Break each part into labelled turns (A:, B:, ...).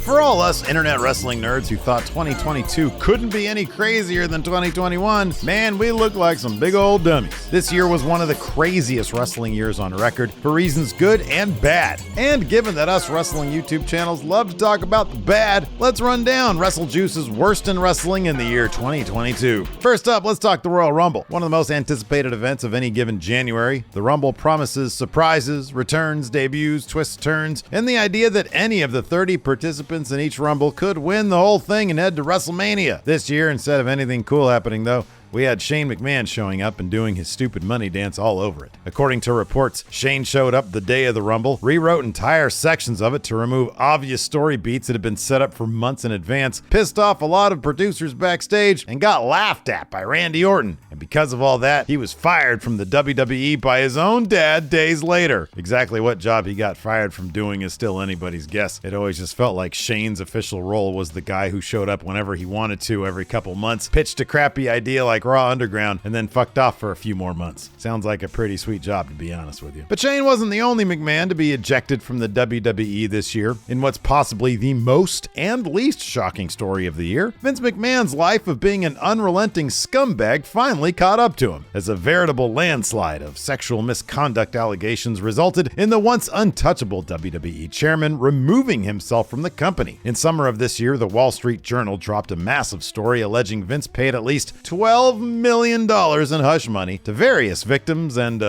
A: For all us internet wrestling nerds who thought 2022 couldn't be any crazier than 2021, man, we look like some big old dummies. This year was one of the craziest wrestling years on record for reasons good and bad. And given that us wrestling YouTube channels love to talk about the bad, let's run down WrestleJuice's worst in wrestling in the year 2022. First up, let's talk the Royal Rumble, one of the most anticipated events of any given January. The Rumble promises surprises, returns, debuts, twists, turns, and the idea that any of the 30 participants in each Rumble could win the whole thing and head to WrestleMania. This year, instead of anything cool happening though, we had Shane McMahon showing up and doing his stupid money dance all over it. According to reports, Shane showed up the day of the Rumble, rewrote entire sections of it to remove obvious story beats that had been set up for months in advance, pissed off a lot of producers backstage, and got laughed at by Randy Orton. And because of all that, he was fired from the WWE by his own dad days later. Exactly what job he got fired from doing is still anybody's guess. It always just felt like Shane's official role was the guy who showed up whenever he wanted to every couple months, pitched a crappy idea like Raw Underground, and then fucked off for a few more months. Sounds like a pretty sweet job, to be honest with you. But Shane wasn't the only McMahon to be ejected from the WWE this year. In what's possibly the most and least shocking story of the year, Vince McMahon's life of being an unrelenting scumbag finally caught up to him, as a veritable landslide of sexual misconduct allegations resulted in the once untouchable WWE chairman removing himself from the company. In summer of this year, the Wall Street Journal dropped a massive story alleging Vince paid at least $12 million in hush money to various victims and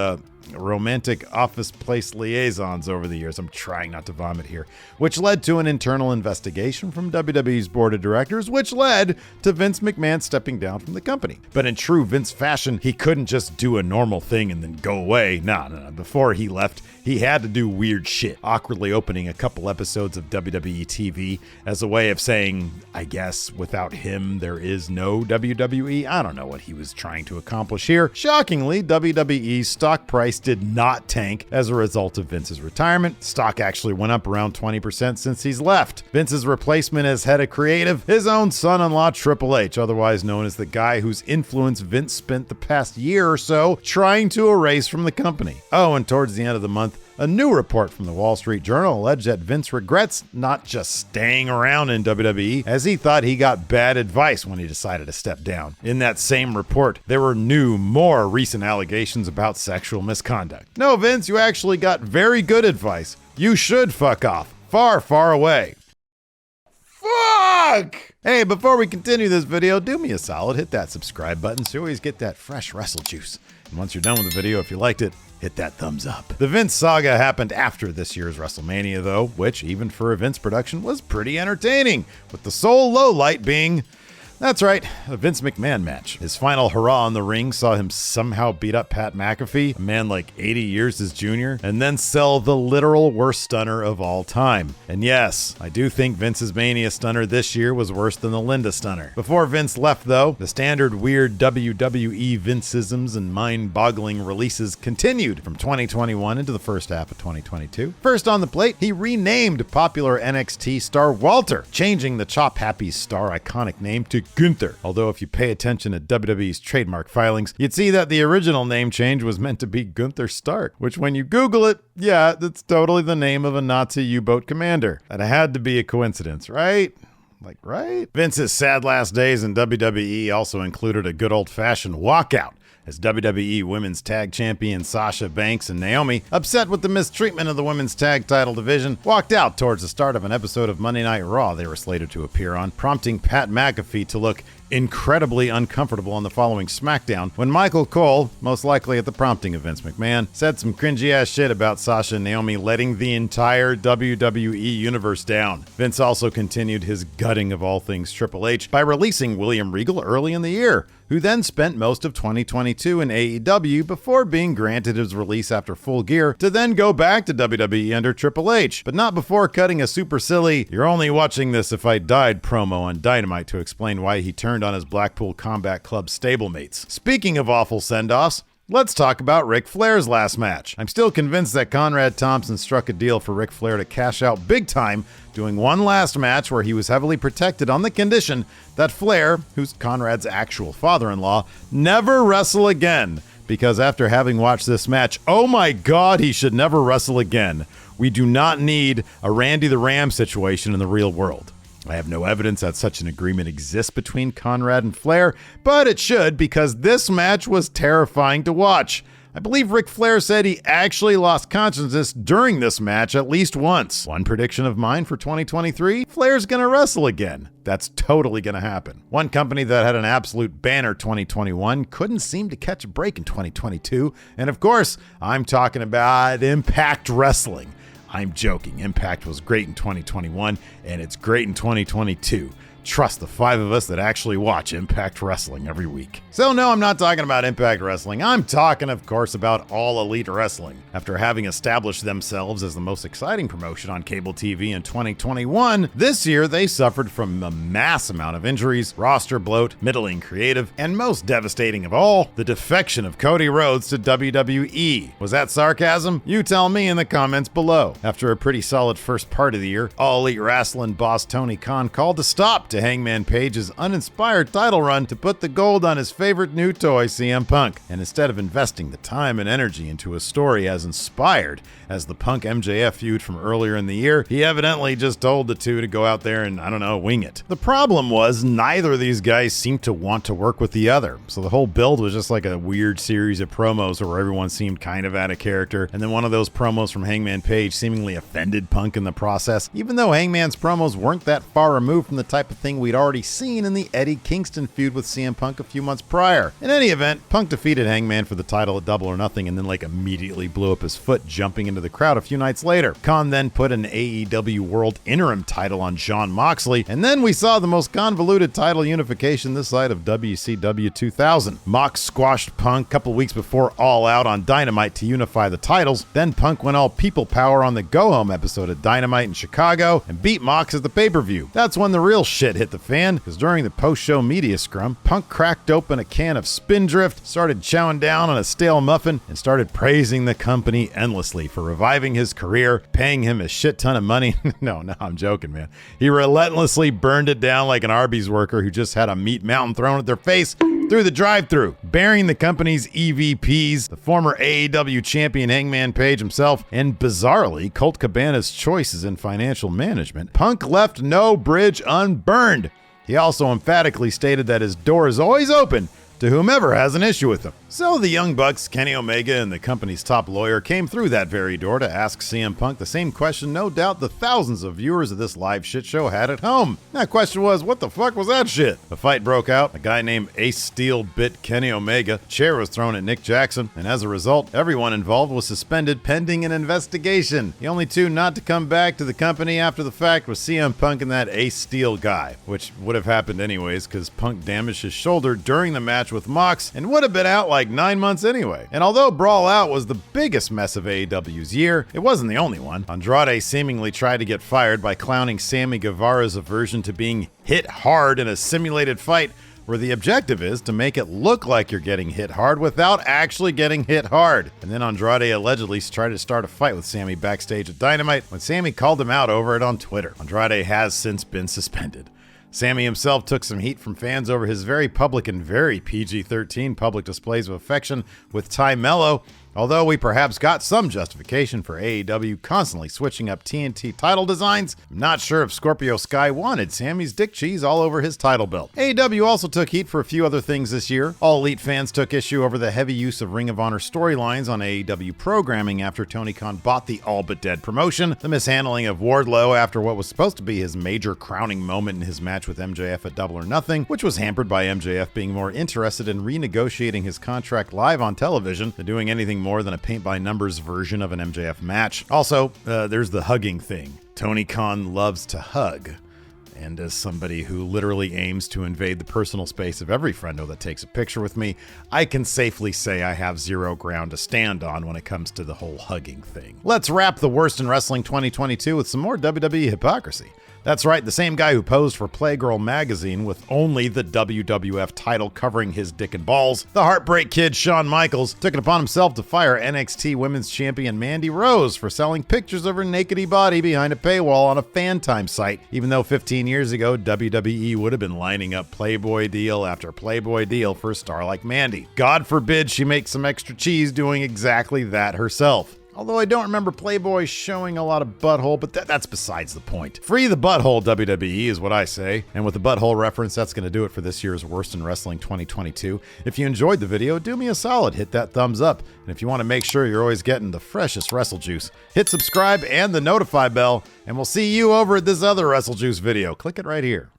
A: romantic office place liaisons over the years. I'm trying not to vomit here, which led to an internal investigation from WWE's board of directors, which led to Vince McMahon stepping down from the company. But in true Vince fashion, he couldn't just do a normal thing and then go away. No. Before he left, he had to do weird shit, awkwardly opening a couple episodes of WWE TV as a way of saying, I guess, without him, there is no WWE. I don't know what he was trying to accomplish here. Shockingly, WWE's stock price did not tank as a result of Vince's retirement. Stock actually went up around 20% since he's left. Vince's replacement as head of creative, his own son-in-law Triple H, otherwise known as the guy whose influence Vince spent the past year or so trying to erase from the company. Oh, and towards the end of the month, a new report from the Wall Street Journal alleged that Vince regrets not just staying around in WWE, as he thought he got bad advice when he decided to step down. In that same report, there were more recent allegations about sexual misconduct. No, Vince, you actually got very good advice. You should fuck off. Far, far away. Fuck! Hey, before we continue this video, do me a solid, hit that subscribe button so you always get that fresh wrestle juice. And once you're done with the video, if you liked it, hit that thumbs up. The Vince saga happened after this year's WrestleMania though, which even for a Vince production was pretty entertaining, with the sole lowlight being, that's right, a Vince McMahon match. His final hurrah in the ring saw him somehow beat up Pat McAfee, a man like 80 years his junior, and then sell the literal worst stunner of all time. And yes, I do think Vince's Mania stunner this year was worse than the Linda stunner. Before Vince left though, the standard weird WWE Vinceisms and mind-boggling releases continued from 2021 into the first half of 2022. First on the plate, he renamed popular NXT star Walter, changing the Chop Happy star iconic name to Gunther. Although if you pay attention to WWE's trademark filings, you'd see that the original name change was meant to be Gunther Stark, which when you Google it, yeah, that's totally the name of a Nazi U-boat commander. That had to be a coincidence, right? Right? Vince's sad last days in WWE also included a good old-fashioned walkout, as WWE Women's Tag Champion Sasha Banks and Naomi, upset with the mistreatment of the Women's Tag Title division, walked out towards the start of an episode of Monday Night Raw they were slated to appear on, prompting Pat McAfee to look incredibly uncomfortable on the following SmackDown when Michael Cole, most likely at the prompting of Vince McMahon, said some cringy ass shit about Sasha and Naomi letting the entire WWE universe down. Vince also continued his gutting of all things Triple H by releasing William Regal early in the year, who then spent most of 2022 in AEW before being granted his release after Full Gear to then go back to WWE under Triple H, but not before cutting a super silly "you're only watching this if I died" promo on Dynamite to explain why he turned on his Blackpool Combat Club stablemates. Speaking of awful send-offs, let's talk about Ric Flair's last match. I'm still convinced that Conrad Thompson struck a deal for Ric Flair to cash out big time, doing one last match where he was heavily protected on the condition that Flair, who's Conrad's actual father-in-law, never wrestle again. Because after having watched this match, oh my God, he should never wrestle again. We do not need a Randy the Ram situation in the real world. I have no evidence that such an agreement exists between Conrad and Flair, but it should because this match was terrifying to watch. I believe Ric Flair said he actually lost consciousness during this match at least once. One prediction of mine for 2023, Flair's gonna wrestle again. That's totally gonna happen. One company that had an absolute banner 2021 couldn't seem to catch a break in 2022, and of course, I'm talking about Impact Wrestling. I'm joking. Impact was great in 2021, and it's great in 2022. Trust the five of us that actually watch Impact Wrestling every week. So no, I'm not talking about Impact Wrestling. I'm talking, of course, about All Elite Wrestling. After having established themselves as the most exciting promotion on cable TV in 2021, this year they suffered from a mass amount of injuries, roster bloat, middling creative, and most devastating of all, the defection of Cody Rhodes to WWE. Was that sarcasm? You tell me in the comments below. After a pretty solid first part of the year, All Elite Wrestling boss Tony Khan called to stop to Hangman Page's uninspired title run to put the gold on his favorite new toy, CM Punk. And instead of investing the time and energy into a story as inspired as the Punk MJF feud from earlier in the year, he evidently just told the two to go out there and, wing it. The problem was neither of these guys seemed to want to work with the other. So the whole build was just like a weird series of promos where everyone seemed kind of out of character. And then one of those promos from Hangman Page seemingly offended Punk in the process, even though Hangman's promos weren't that far removed from the type of thing we'd already seen in the Eddie Kingston feud with CM Punk a few months prior. In any event, Punk defeated Hangman for the title at Double or Nothing and then immediately blew up his foot jumping into the crowd a few nights later. Khan then put an AEW World Interim title on Jon Moxley, and then we saw the most convoluted title unification this side of WCW 2000. Mox squashed Punk a couple weeks before All Out on Dynamite to unify the titles. Then Punk went all people power on the Go Home episode of Dynamite in Chicago and beat Mox at the pay-per-view. That's when the real shit hit the fan, because during the post-show media scrum, Punk cracked open a can of Spindrift, started chowing down on a stale muffin, and started praising the company endlessly for reviving his career, paying him a shit ton of money. No, I'm joking, man. He relentlessly burned it down like an Arby's worker who just had a meat mountain thrown at their face through the drive-thru, bearing the company's EVPs, the former AEW champion Hangman Page himself, and bizarrely, Colt Cabana's choices in financial management. Punk left no bridge unburned. He also emphatically stated that his door is always open to whomever has an issue with him. So the Young Bucks, Kenny Omega, and the company's top lawyer came through that very door to ask CM Punk the same question no doubt the thousands of viewers of this live shit show had at home. That question was, what the fuck was that shit? A fight broke out. A guy named Ace Steel bit Kenny Omega. A chair was thrown at Nick Jackson, and as a result, everyone involved was suspended pending an investigation. The only two not to come back to the company after the fact was CM Punk and that Ace Steel guy, which would have happened anyways because Punk damaged his shoulder during the match with Mox and would have been out like 9 months anyway. And although Brawl Out was the biggest mess of AEW's year, it wasn't the only one. Andrade seemingly tried to get fired by clowning Sammy Guevara's aversion to being hit hard in a simulated fight where the objective is to make it look like you're getting hit hard without actually getting hit hard. And then Andrade allegedly tried to start a fight with Sammy backstage at Dynamite when Sammy called him out over it on Twitter. Andrade has since been suspended. Sammy himself took some heat from fans over his very public and very PG-13 public displays of affection with Ty Mello, although we perhaps got some justification for AEW constantly switching up TNT title designs. I'm not sure if Scorpio Sky wanted Sammy's dick cheese all over his title belt. AEW also took heat for a few other things this year. All Elite fans took issue over the heavy use of Ring of Honor storylines on AEW programming after Tony Khan bought the All But Dead promotion, the mishandling of Wardlow after what was supposed to be his major crowning moment in his match with MJF at Double or Nothing, which was hampered by MJF being more interested in renegotiating his contract live on television than doing anything more than a paint-by-numbers version of an MJF match. Also, there's the hugging thing. Tony Khan loves to hug. And as somebody who literally aims to invade the personal space of every friendo that takes a picture with me, I can safely say I have zero ground to stand on when it comes to the whole hugging thing. Let's wrap the worst in wrestling 2022 with some more WWE hypocrisy. That's right, the same guy who posed for Playgirl magazine with only the WWF title covering his dick and balls, the Heartbreak Kid Shawn Michaels, took it upon himself to fire NXT Women's Champion Mandy Rose for selling pictures of her nakedy body behind a paywall on a fan time site, even though 15 years ago, WWE would have been lining up Playboy deal after Playboy deal for a star like Mandy. God forbid she makes some extra cheese doing exactly that herself. Although I don't remember Playboy showing a lot of butthole, but that's besides the point. Free the butthole, WWE, is what I say. And with the butthole reference, that's going to do it for this year's Worst in Wrestling 2022. If you enjoyed the video, do me a solid, hit that thumbs up. And if you want to make sure you're always getting the freshest Wrestle Juice, hit subscribe and the notify bell, and we'll see you over at this other Wrestle Juice video. Click it right here.